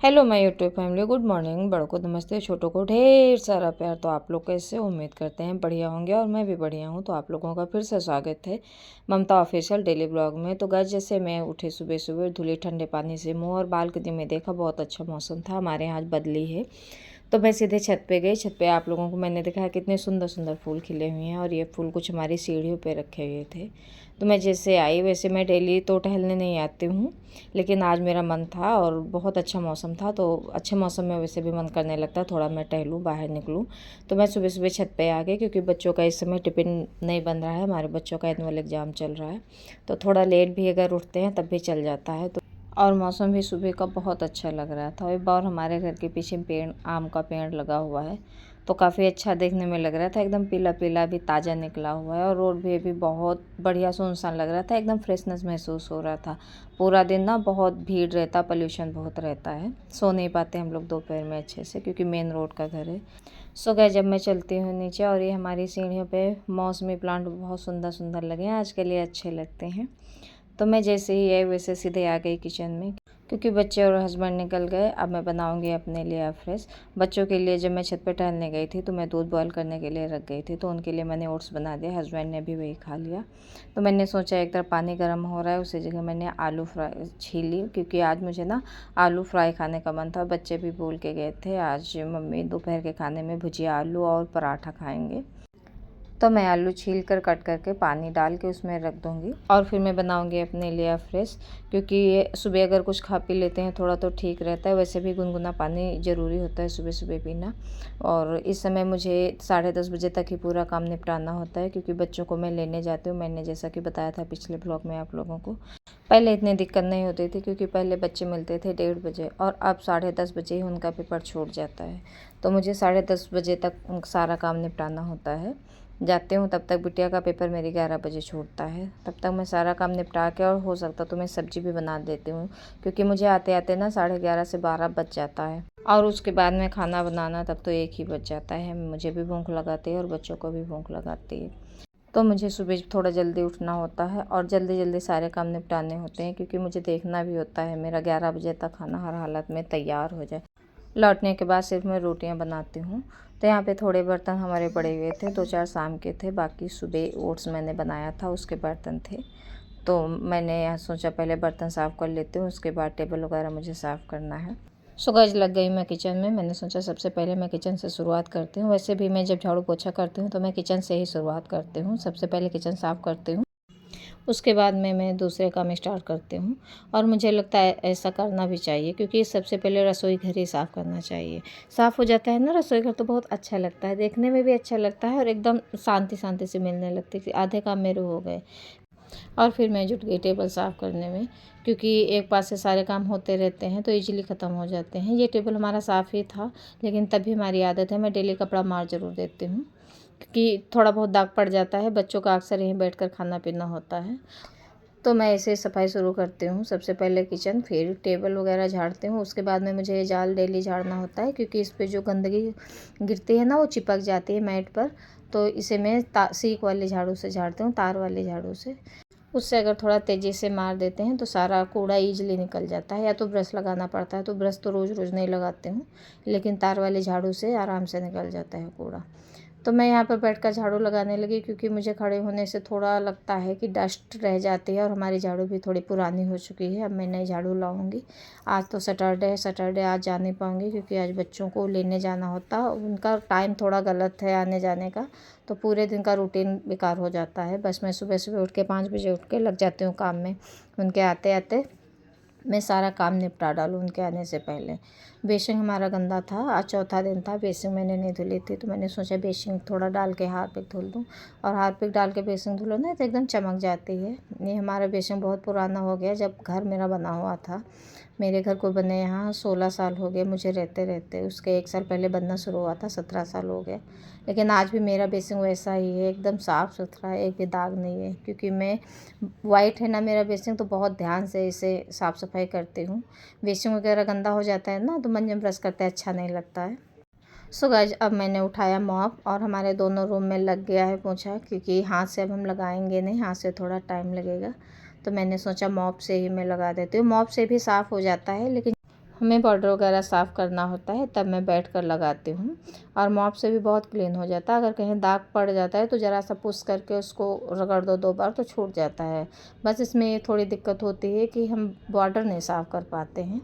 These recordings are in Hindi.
Hello my YouTube family, good morning. बड़ों को नमस्ते, छोटों को ढेर सारा प्यार। तो आप लोग कैसे, उम्मीद करते हैं बढ़िया होंगे और मैं भी बढ़िया हूँ। तो आप लोगों का फिर से स्वागत है ममता ऑफिशियल डेली ब्लॉग में। तो गाइस, जैसे मैं उठी सुबह सुबह, धुली ठंडे पानी से मुँह और बालकनी में देखा, बहुत अच्छा मौसम था। हमारे यहाँ आज बदली है, तो मैं सीधे छत पे गई। छत पे आप लोगों को मैंने दिखाया कितने सुंदर सुंदर फूल खिले हुए हैं, और ये फूल कुछ हमारी सीढ़ियों पे रखे हुए थे। तो मैं जैसे आई, वैसे मैं डेली तो टहलने नहीं आती हूँ, लेकिन आज मेरा मन था और बहुत अच्छा मौसम था। तो अच्छे मौसम में वैसे भी मन करने लगता है थोड़ा मैं टहलूँ, बाहर निकलूँ। तो मैं सुबह सुबह छत पे आ गई, क्योंकि बच्चों का इस समय टिफ़िन नहीं बन रहा है। हमारे बच्चों का एनुअल एग्ज़ाम चल रहा है, तो थोड़ा लेट भी अगर उठते हैं तब भी चल जाता है। तो और मौसम भी सुबह का बहुत अच्छा लग रहा था। एक बार हमारे घर के पीछे पेड़, आम का पेड़ लगा हुआ है, तो काफ़ी अच्छा देखने में लग रहा था। एकदम पीला पीला भी ताज़ा निकला हुआ है, और रोड भी बहुत बढ़िया सुनसान लग रहा था। एकदम फ्रेशनेस महसूस हो रहा था। पूरा दिन ना बहुत भीड़ रहता, पोल्यूशन बहुत रहता है, सो नहीं पाते हम लोग दोपहर में अच्छे से, क्योंकि मेन रोड का घर है। सो गए जब मैं चलती हूँ नीचे, और ये हमारी सीढ़ियों पे मौसमी प्लांट बहुत सुंदर सुंदर लगे हैं, आज के लिए अच्छे लगते हैं। तो मैं जैसे ही आई वैसे सीधे आ गई किचन में, क्योंकि बच्चे और हस्बैंड निकल गए। अब मैं बनाऊंगी अपने लिए फ्रेश। बच्चों के लिए जब मैं छत पे टहलने गई थी तो मैं दूध बॉयल करने के लिए रख गई थी, तो उनके लिए मैंने ओट्स बना दिया। हस्बैंड ने भी वही खा लिया। तो मैंने सोचा एक तरफ पानी गर्म हो रहा है, उसी जगह मैंने आलू फ्राई छीली, क्योंकि आज मुझे ना आलू फ्राई खाने का मन था। बच्चे भी बोल के गए थे आज मम्मी दोपहर के खाने में भुजिया आलू और पराठा खाएंगे। तो मैं आलू छील कर कट करके पानी डाल के उसमें रख दूँगी, और फिर मैं बनाऊँगी अपने लिए फ्रेश। क्योंकि ये सुबह अगर कुछ खा पी लेते हैं थोड़ा तो ठीक रहता है। वैसे भी गुनगुना पानी ज़रूरी होता है सुबह सुबह पीना। और इस समय मुझे 10:30 बजे तक ही पूरा काम निपटाना होता है, क्योंकि बच्चों को मैं लेने जाती हूँ। मैंने जैसा कि बताया था पिछले ब्लॉग में आप लोगों को, पहले इतनी दिक्कत नहीं होती थी, क्योंकि पहले बच्चे मिलते थे 1:30 बजे, और अब 10:30 बजे ही उनका पेपर छूट जाता है। तो मुझे 10:30 बजे तक सारा काम निपटाना होता है। जाती हूँ तब तक बिटिया का पेपर मेरी 11 बजे छूटता है। तब तक मैं सारा काम निपटा के, और हो सकता तो मैं सब्ज़ी भी बना देती हूँ, क्योंकि मुझे आते आते ना 11:30 से 12 बज जाता है। और उसके बाद में खाना बनाना तब तो 1 ही बज जाता है। मुझे भी भूख लगाती है और बच्चों को भी भूख लगाती है। तो मुझे सुबह थोड़ा जल्दी उठना होता है, और जल्दी जल्दी सारे काम निपटाने होते हैं, क्योंकि मुझे देखना भी होता है मेरा 11 बजे तक खाना हर हालत में तैयार हो जाए। लौटने के बाद सिर्फ मैं रोटियां बनाती हूँ। तो यहाँ पे थोड़े बर्तन हमारे पड़े हुए थे, 2-4 शाम के थे, बाकी सुबह ओट्स मैंने बनाया था उसके बर्तन थे। तो मैंने यहाँ सोचा पहले बर्तन साफ़ कर लेती हूँ, उसके बाद टेबल वगैरह मुझे साफ़ करना है। सो गाइस, लग गई मैं किचन में। मैंने सोचा सबसे पहले मैं किचन से शुरुआत करती हूँ। वैसे भी मैं जब झाड़ू पोछा करती हूँ तो मैं किचन से ही शुरुआत करती हूँ। सबसे पहले किचन साफ़ करती हूँ, उसके बाद में मैं दूसरे काम स्टार्ट करती हूँ। और मुझे लगता है ऐसा करना भी चाहिए, क्योंकि सबसे पहले रसोई घर ही साफ़ करना चाहिए। साफ़ हो जाता है ना रसोई घर, तो बहुत अच्छा लगता है, देखने में भी अच्छा लगता है, और एकदम शांति शांति से मिलने लगती है कि आधे काम मेरे हो गए। और फिर मैं जुट गई टेबल साफ़ करने में, क्योंकि एक पास से सारे काम होते रहते हैं तो इजीली ख़त्म हो जाते हैं। ये टेबल हमारा साफ़ ही था, लेकिन तभी हमारी आदत है, मैं डेली कपड़ा मार ज़रूर देती हूँ, क्योंकि थोड़ा बहुत दाग पड़ जाता है। बच्चों का अक्सर यहीं बैठकर खाना पीना होता है। तो मैं ऐसे सफाई शुरू करती हूँ। सबसे पहले किचन, फिर टेबल वगैरह झाड़ती हूँ। उसके बाद में मुझे ये जाल डेली झाड़ना होता है, क्योंकि इस पे जो गंदगी गिरती है ना वो चिपक जाती है मैट पर। तो इसे मैं सीक वाले झाड़ू से झाड़ती हूँ, तार वाले झाड़ू से। उससे अगर थोड़ा तेज़ी से मार देते हैं तो सारा कूड़ा ईजिली निकल जाता है। या तो ब्रश लगाना पड़ता है, तो ब्रश तो रोज़ रोज़ नहीं लगाती हूँ, लेकिन तार वाले झाड़ू से आराम से निकल जाता है कूड़ा। तो मैं यहाँ पर बैठकर झाड़ू लगाने लगी, क्योंकि मुझे खड़े होने से थोड़ा लगता है कि डस्ट रह जाती है, और हमारी झाड़ू भी थोड़ी पुरानी हो चुकी है। अब मैं नई झाड़ू लाऊंगी। आज तो सैटरडे है, सैटरडे आज जा नहीं पाऊँगी, क्योंकि आज बच्चों को लेने जाना होता। उनका टाइम थोड़ा गलत है आने जाने का, तो पूरे दिन का रूटीन बेकार हो जाता है। बस मैं सुबह सुबह उठ के 5 बजे उठ के लग जाती हूँ काम में। उनके आते आते मैं सारा काम निपटा डालूँ उनके आने से पहले। बेसिंग हमारा गंदा था, आज चौथा दिन था, बेसिंग मैंने नहीं धुली थी, तो मैंने सोचा बेसिंग थोड़ा डाल के हारपिक धुल दूँ। और हारपिक डाल के बेसिंग धुलो ना तो एकदम चमक जाती है। ये हमारा बेसिंग बहुत पुराना हो गया, जब घर मेरा बना हुआ था। मेरे घर को बने यहाँ 16 साल हो गए मुझे रहते रहते। उसके 1 साल पहले बनना शुरू हुआ था, 17 साल हो गए। लेकिन आज भी मेरा बेसिंग वैसा ही है, एकदम साफ़ सुथरा है, एक भी दाग नहीं है। क्योंकि मैं वाइट है ना मेरा बेसिंग, तो बहुत ध्यान से इसे साफ़ सफाई करती हूँ। बेसिंग वगैरह गंदा हो जाता है ना, तो मन जब ब्रश करते अच्छा नहीं लगता है। सो गाइस, अब मैंने उठाया मॉप, और हमारे दोनों रूम में लग गया है पोंछा, क्योंकि हाथ से अब हम लगाएंगे नहीं, हाथ से थोड़ा टाइम लगेगा। तो मैंने सोचा मॉप से ही मैं लगा देती हूँ। मॉप से भी साफ़ हो जाता है, लेकिन हमें बॉर्डर वगैरह साफ़ करना होता है तब मैं बैठ कर लगाती हूँ। और मॉप से भी बहुत क्लीन हो जाता है। अगर कहीं दाग पड़ जाता है तो ज़रा सा पुश करके उसको रगड़ दो 2 बार तो छूट जाता है। बस इसमें ये थोड़ी दिक्कत होती है कि हम बॉर्डर नहीं साफ़ कर पाते हैं,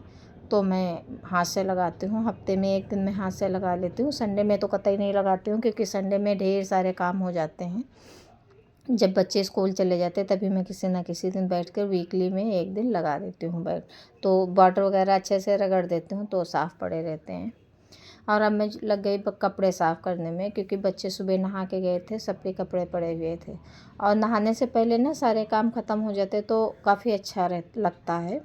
तो मैं हाथ से लगाती हूँ। हफ्ते में 1 दिन मैं हाथ से लगा लेती हूँ। संडे में तो कतई नहीं लगाती हूँ, क्योंकि संडे में ढेर सारे काम हो जाते हैं। जब बच्चे स्कूल चले जाते हैं तभी मैं किसी ना किसी दिन बैठकर वीकली में 1 दिन लगा देती हूँ तो बॉर्डर वगैरह अच्छे से रगड़ देती हूँ तो साफ़ पड़े रहते हैं। और अब मैं लग गई कपड़े साफ़ करने में, क्योंकि बच्चे सुबह नहा के गए थे, सबके कपड़े पड़े हुए थे। और नहाने से पहले ना सारे काम ख़त्म हो जाते तो काफ़ी अच्छा लगता है,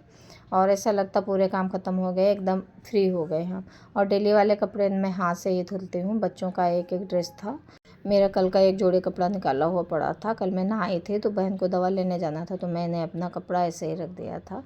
और ऐसा लगता पूरे काम ख़त्म हो गए, एकदम फ्री हो गए हम। और डेली वाले कपड़े मैं हाथ से ही धुलती हूँ। बच्चों का एक ड्रेस था, मेरा कल का एक जोड़े कपड़ा निकाला हुआ पड़ा था। कल मैं नहाई थी तो बहन को दवा लेने जाना था, तो मैंने अपना कपड़ा ऐसे ही रख दिया था।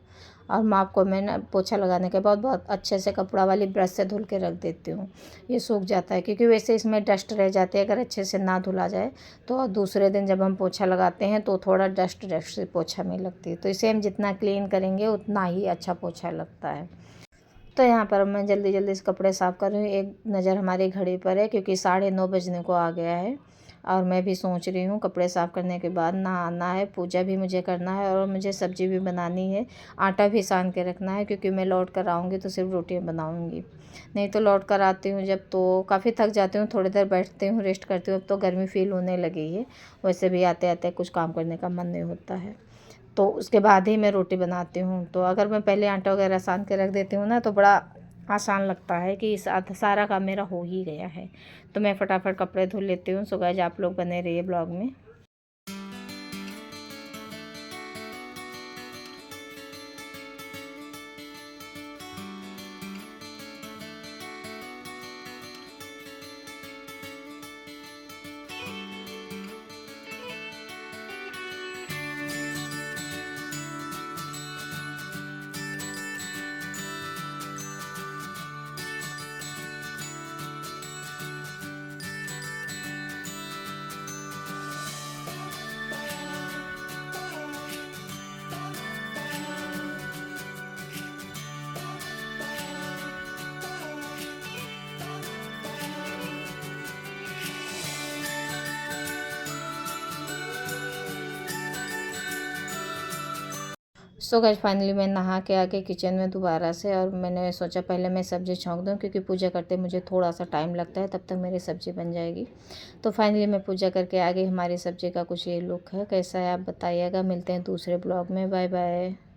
और माप को मैं पोछा लगाने के बाद बहुत अच्छे से कपड़ा वाली ब्रश से धुल के रख देती हूँ। ये सूख जाता है, क्योंकि वैसे इसमें डस्ट रह जाती है अगर अच्छे से ना धुला जाए तो। दूसरे दिन जब हम पोछा लगाते हैं तो थोड़ा डस्ट से पोछा में लगती है, तो इसे हम जितना क्लीन करेंगे उतना ही अच्छा पोछा लगता है। तो यहाँ पर मैं जल्दी जल्दी से कपड़े साफ़ कर रही हूँ। एक नज़र हमारी घड़ी पर है, क्योंकि 9:30 बजने को आ गया है। और मैं भी सोच रही हूँ कपड़े साफ़ करने के बाद नहाना है, पूजा भी मुझे करना है, और मुझे सब्ज़ी भी बनानी है। आटा भी सान के रखना है, क्योंकि मैं लौट कर आऊँगी तो सिर्फ रोटियाँ बनाऊँगी। नहीं तो लौट कर आती हूँ जब तो काफ़ी थक जाती हूँ, थोड़ी देर बैठती हूँ, रेस्ट करती हूँ। अब तो गर्मी फ़ील होने लगी है, वैसे भी आते आते कुछ काम करने का मन नहीं होता है, तो उसके बाद ही मैं रोटी बनाती हूँ। तो अगर मैं पहले आटा वगैरह सान के रख देती हूँ ना तो बड़ा आसान लगता है कि सारा काम मेरा हो ही गया है। तो मैं फटाफट कपड़े धुल लेती हूँ। सो गाइस, आप लोग बने रहिए ब्लॉग में। सो गाइस, फाइनली मैं नहा के आके किचन में दोबारा से, और मैंने सोचा पहले मैं सब्ज़ी छौंक दूँ, क्योंकि पूजा करते मुझे थोड़ा सा टाइम लगता है, तब तक मेरी सब्ज़ी बन जाएगी। तो फाइनली मैं पूजा करके आ गई। हमारी सब्ज़ी का कुछ ये लुक है। कैसा है आप बताइएगा। मिलते हैं दूसरे ब्लॉग में। Bye bye.